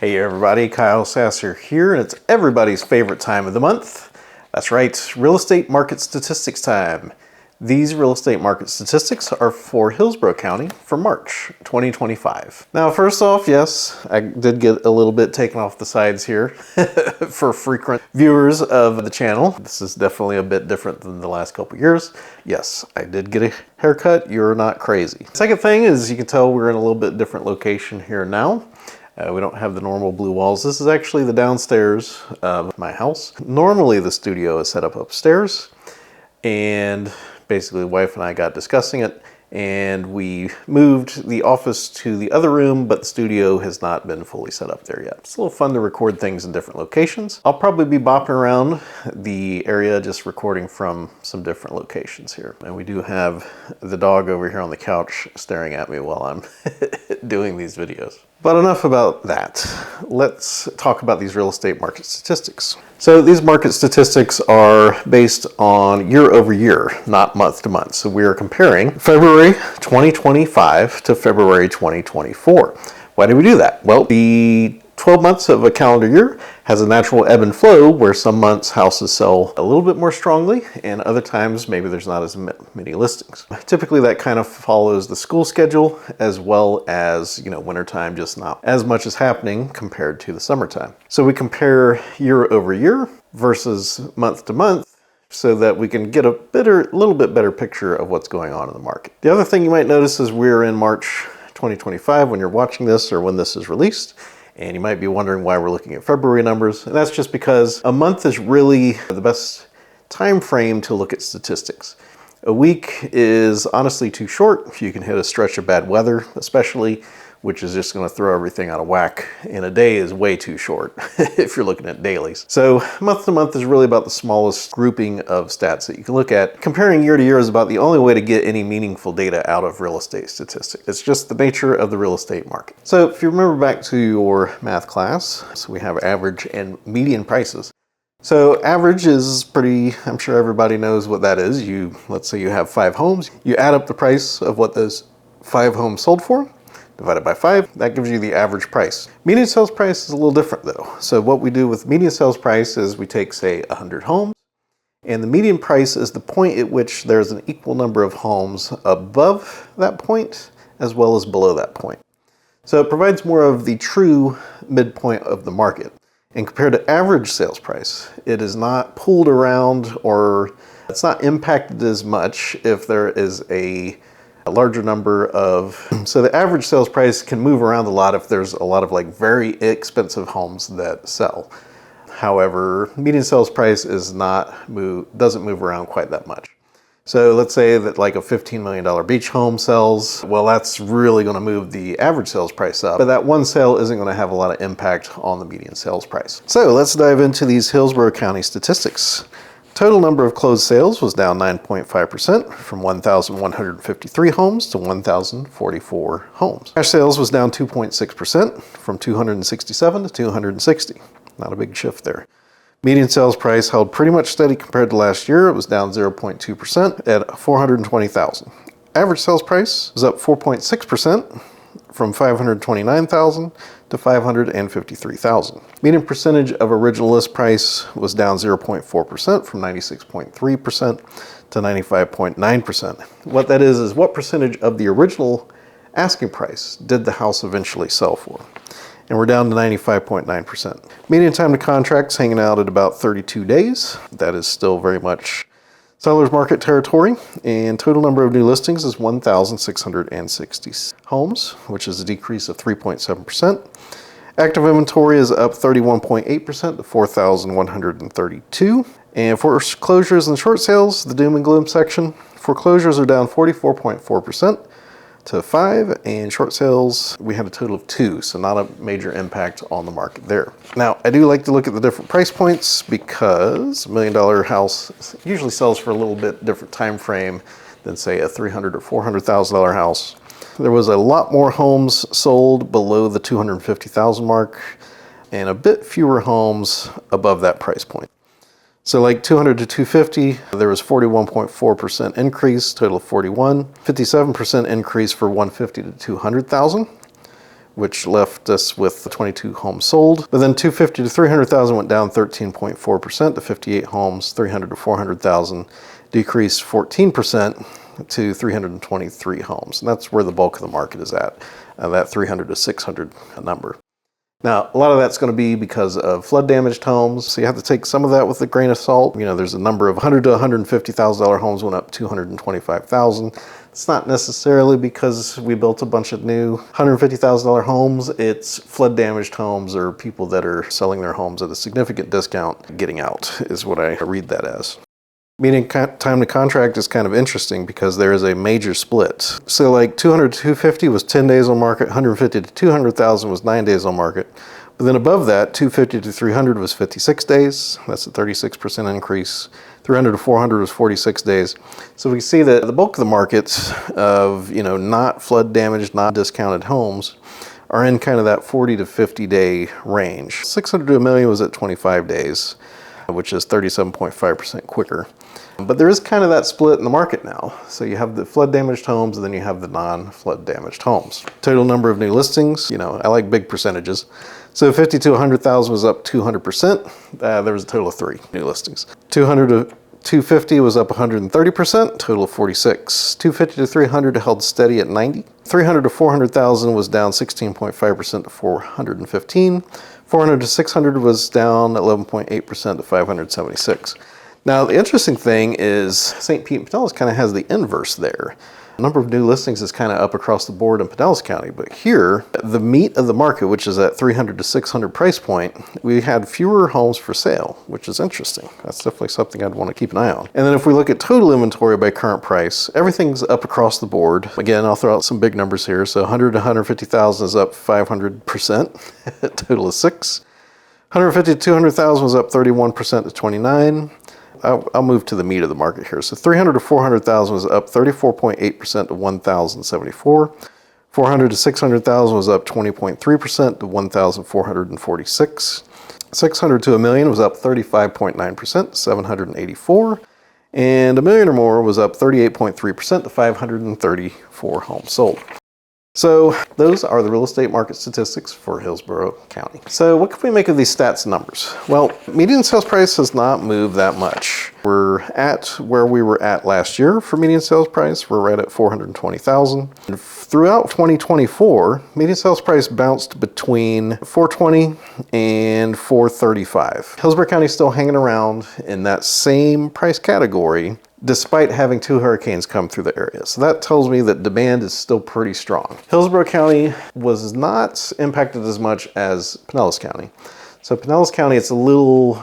Hey everybody, Kyle Sasser here, and it's everybody's favorite time of the month. That's right, real estate market statistics time. These real estate market statistics are for Hillsborough County for March 2025. Now, first off, yes, I did get a little bit taken off the sides here for frequent viewers of the channel. This is definitely a bit different than the last couple years. Yes, I did get a haircut. You're not crazy. Second thing is you can tell we're in a little bit different location here now. We don't have the normal blue walls. This is actually the downstairs of my house. Normally the studio is set up upstairs, and basically the wife and I got discussing it, and we moved the office to the other room, but the studio has not been fully set up there yet. It's a little fun to record things in different locations. I'll probably be bopping around the area just recording from some different locations here. And we do have the dog over here on the couch staring at me while I'm doing these videos. But enough about that. Let's talk about these real estate market statistics. So these market statistics are based on year over year, not month to month. So we are comparing February 2025 to February 2024. Why do we do that? Well, the 12 months of a calendar year has a natural ebb and flow where some months houses sell a little bit more strongly and other times maybe there's not as many listings. Typically that kind of follows the school schedule as well as, wintertime, just not as much is happening compared to the summertime. So we compare year over year versus month to month so that we can get a little bit better picture of what's going on in the market. The other thing you might notice is we're in March 2025 when you're watching this or when this is released. And you might be wondering why we're looking at February numbers. And that's just because a month is really the best time frame to look at statistics. A week is honestly too short. You can hit a stretch of bad weather, especially, which is just going to throw everything out of whack. And a day is way too short if you're looking at dailies. So month to month is really about the smallest grouping of stats that you can look at. Comparing year to year is about the only way to get any meaningful data out of real estate statistics. It's just the nature of the real estate market. So if you remember back to your math class, so we have average and median prices. So average is pretty, I'm sure everybody knows what that is. Let's say you have 5 homes. You add up the price of what those 5 homes sold for, divided by 5, that gives you the average price. Median sales price is a little different though. So what we do with median sales price is we take, say, 100 homes, and the median price is the point at which there's an equal number of homes above that point as well as below that point. So it provides more of the true midpoint of the market. And compared to average sales price, it is not pulled around or it's not impacted as much if there is a larger number of, so the average sales price can move around a lot if there's a lot of very expensive homes that sell. However, median sales price doesn't move around quite that much. So let's say that a $15 million beach home sells, well, that's really going to move the average sales price up, but that one sale isn't going to have a lot of impact on the median sales price. So let's dive into these Hillsborough County statistics. Total number of closed sales was down 9.5% from 1,153 homes to 1,044 homes. Cash sales was down 2.6% from 267 to 260. Not a big shift there. Median sales price held pretty much steady compared to last year. It was down 0.2% at $420,000. Average sales price was up 4.6% from $529,000 to $553,000. Median percentage of original list price was down 0.4% from 96.3% to 95.9%. What that is what percentage of the original asking price did the house eventually sell for? And we're down to 95.9%. Median time to contracts hanging out at about 32 days. That is still very much seller's market territory. And total number of new listings is 1,660 homes, which is a decrease of 3.7%. Active inventory is up 31.8% to 4,132. And foreclosures and short sales, the doom and gloom section, foreclosures are down 44.4%. to 5, and short sales, we had a total of 2, so not a major impact on the market there. Now, I do like to look at the different price points because a $1 million house usually sells for a little bit different time frame than, say, a $300,000 or $400,000 house. There was a lot more homes sold below the $250,000 mark and a bit fewer homes above that price point. So like 200 to 250, there was 41.4% increase, total of 41, 57% increase for 150 to 200,000. which left us with 22 homes sold. But then 250 to 300,000 went down 13.4% to 58 homes. 300 to 400,000 decreased 14% to 323 homes. And that's where the bulk of the market is at, that 300 to 600 number. Now, a lot of that's going to be because of flood damaged homes. So you have to take some of that with a grain of salt. You know, there's a number of $100,000 to $150,000 homes went up 225,000. It's not necessarily because we built a bunch of new $150,000 homes. It's flood damaged homes or people that are selling their homes at a significant discount getting out is what I read that as. Median time to contract is kind of interesting because there is a major split. So like 200 to 250 was 10 days on market, 150 to 200,000 was 9 days on market. But then above that, 250 to 300 was 56 days. That's a 36% increase. 300 to 400 was 46 days. So we see that the bulk of the markets of, you know, not flood damaged, not discounted homes are in kind of that 40 to 50 day range. 600 to a million was at 25 days, which is 37.5% quicker. But there is kind of that split in the market now. So you have the flood damaged homes and then you have the non-flood damaged homes. Total number of new listings, you know, I like big percentages. So 50 to 100,000 was up 200%. There was a total of 3 new listings. 200 to 250 was up 130%, total of 46. 250 to 300 held steady at 90. 300 to 400,000 was down 16.5% to 415. 400 to 600 was down 11.8% to 576. Now, the interesting thing is St. Pete and Pinellas kind of has the inverse there. The number of new listings is kind of up across the board in Pinellas County, but here, the meat of the market, which is at 300 to 600 price point, we had fewer homes for sale, which is interesting. That's definitely something I'd want to keep an eye on. And then if we look at total inventory by current price, everything's up across the board. Again, I'll throw out some big numbers here. So 100 to 150,000 is up 500%, total of 6. 150 to 200,000 was up 31% to 29. I'll move to the meat of the market here. So 300 to 400,000 was up 34.8% to 1,074. 400 to 600,000 was up 20.3% to 1,446. 600 to a million was up 35.9% to 784. And a million or more was up 38.3% to 534 homes sold. So those are the real estate market statistics for Hillsborough County. So what can we make of these stats and numbers? Well, median sales price has not moved that much. We're at where we were at last year for median sales price. We're right at 420,000. Throughout 2024, median sales price bounced between 420 and 435. Hillsborough County is still hanging around in that same price category, despite having 2 hurricanes come through the area. So that tells me that demand is still pretty strong. Hillsborough County was not impacted as much as Pinellas County. So Pinellas County, it's a little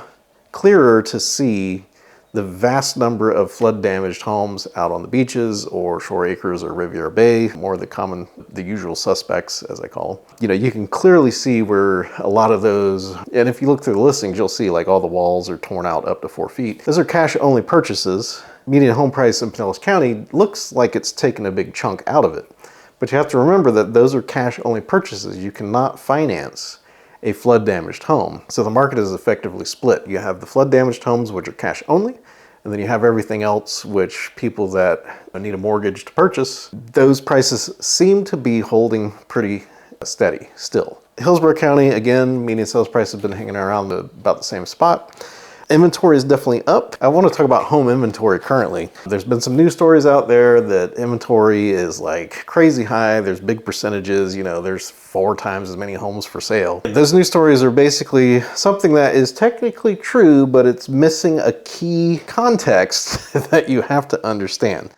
clearer to see the vast number of flood damaged homes out on the beaches or Shore Acres or Riviera Bay, more the usual suspects, as I call them. You know, you can clearly see where a lot of those, and if you look through the listings, you'll see like all the walls are torn out up to 4 feet. Those are cash only purchases. Median home price in Pinellas County looks like it's taken a big chunk out of it. But you have to remember that those are cash only purchases. You cannot finance a flood damaged home. So the market is effectively split. You have the flood damaged homes, which are cash only, and then you have everything else, which people that need a mortgage to purchase, those prices seem to be holding pretty steady still. Hillsborough County, again, median sales price has been hanging around about the same spot. Inventory is definitely up. I want to talk about home inventory currently. There's been some news stories out there that inventory is like crazy high. There's big percentages, you know, there's 4 times as many homes for sale. Those news stories are basically something that is technically true, but it's missing a key context that you have to understand.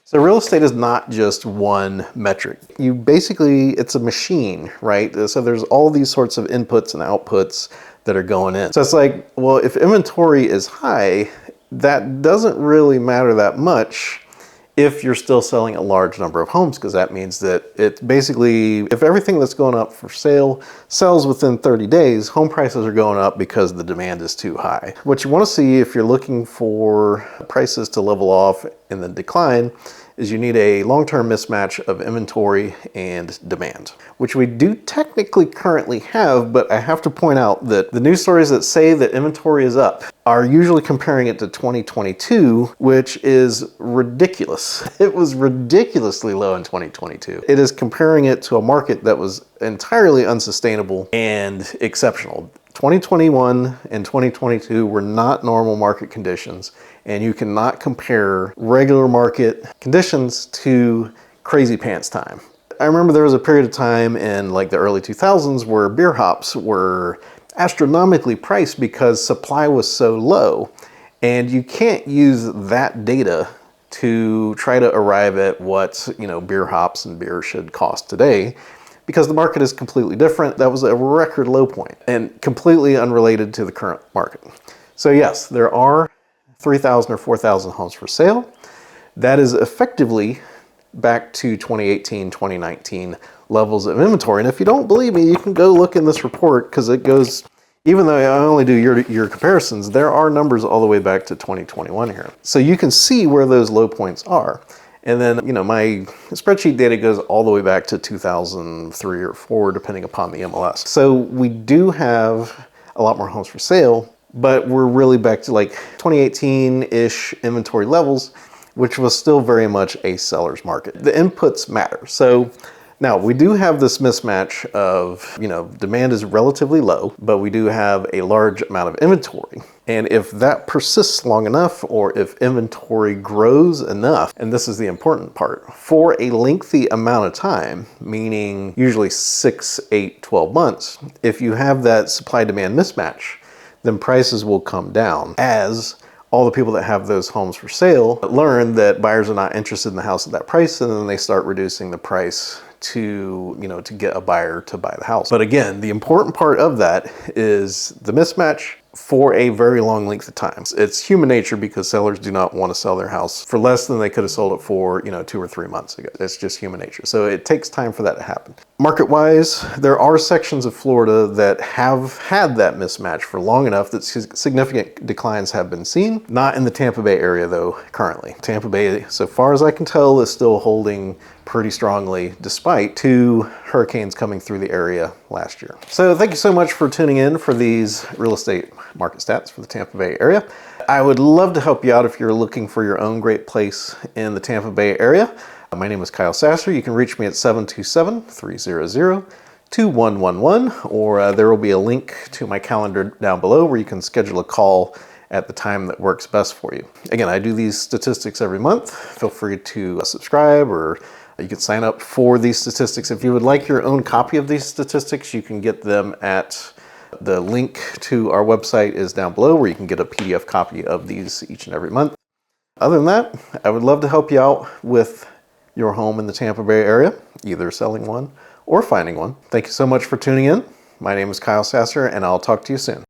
So real estate is not just one metric. It's a machine, right? So there's all these sorts of inputs and outputs that are going in. So it's like, well, if inventory is high, that doesn't really matter that much if you're still selling a large number of homes, because that means that it basically, if everything that's going up for sale sells within 30 days, home prices are going up because the demand is too high. What you want to see if you're looking for prices to level off and then decline is you need a long-term mismatch of inventory and demand, which we do technically currently have, but I have to point out that the news stories that say that inventory is up are usually comparing it to 2022, which is ridiculous. It was ridiculously low in 2022. It is comparing it to a market that was entirely unsustainable and exceptional. 2021 and 2022 were not normal market conditions, and you cannot compare regular market conditions to crazy pants time. I remember there was a period of time in like the early 2000s where beer hops were astronomically priced because supply was so low, and you can't use that data to try to arrive at what, you know, beer hops and beer should cost today, because the market is completely different. That was a record low point and completely unrelated to the current market. So yes, there are 3,000 or 4,000 homes for sale. That is effectively back to 2018, 2019 levels of inventory. And if you don't believe me, you can go look in this report, because it goes, even though I only do year comparisons, there are numbers all the way back to 2021 here. So you can see where those low points are. And then, you know, my spreadsheet data goes all the way back to 2003 or 4, depending upon the MLS. So we do have a lot more homes for sale, but we're really back to like 2018-ish inventory levels, which was still very much a seller's market. The inputs matter. So now we do have this mismatch of, you know, demand is relatively low, but we do have a large amount of inventory. And if that persists long enough, or if inventory grows enough, and this is the important part, for a lengthy amount of time, meaning usually 6, 8, 12 months, if you have that supply-demand mismatch, then prices will come down as all the people that have those homes for sale learn that buyers are not interested in the house at that price, and then they start reducing the price to, you know, to get a buyer to buy the house. But again, the important part of that is the mismatch for a very long length of time. It's human nature, because sellers do not want to sell their house for less than they could have sold it for, you know, 2 or 3 months ago. It's just human nature. So it takes time for that to happen. Market-wise, there are sections of Florida that have had that mismatch for long enough that significant declines have been seen. Not in the Tampa Bay area though, currently. Tampa Bay, so far as I can tell, is still holding pretty strongly despite 2 hurricanes coming through the area last year. So thank you so much for tuning in for these real estate market stats for the Tampa Bay area. I would love to help you out if you're looking for your own great place in the Tampa Bay area. My name is Kyle Sasser. You can reach me at 727-300-2111, or there will be a link to my calendar down below where you can schedule a call at the time that works best for you. Again, I do these statistics every month. Feel free to subscribe, or you can sign up for these statistics. If you would like your own copy of these statistics, you can get them at the link to our website is down below, where you can get a PDF copy of these each and every month. Other than that, I would love to help you out with your home in the Tampa Bay area, either selling one or finding one. Thank you so much for tuning in. My name is Kyle Sasser, and I'll talk to you soon.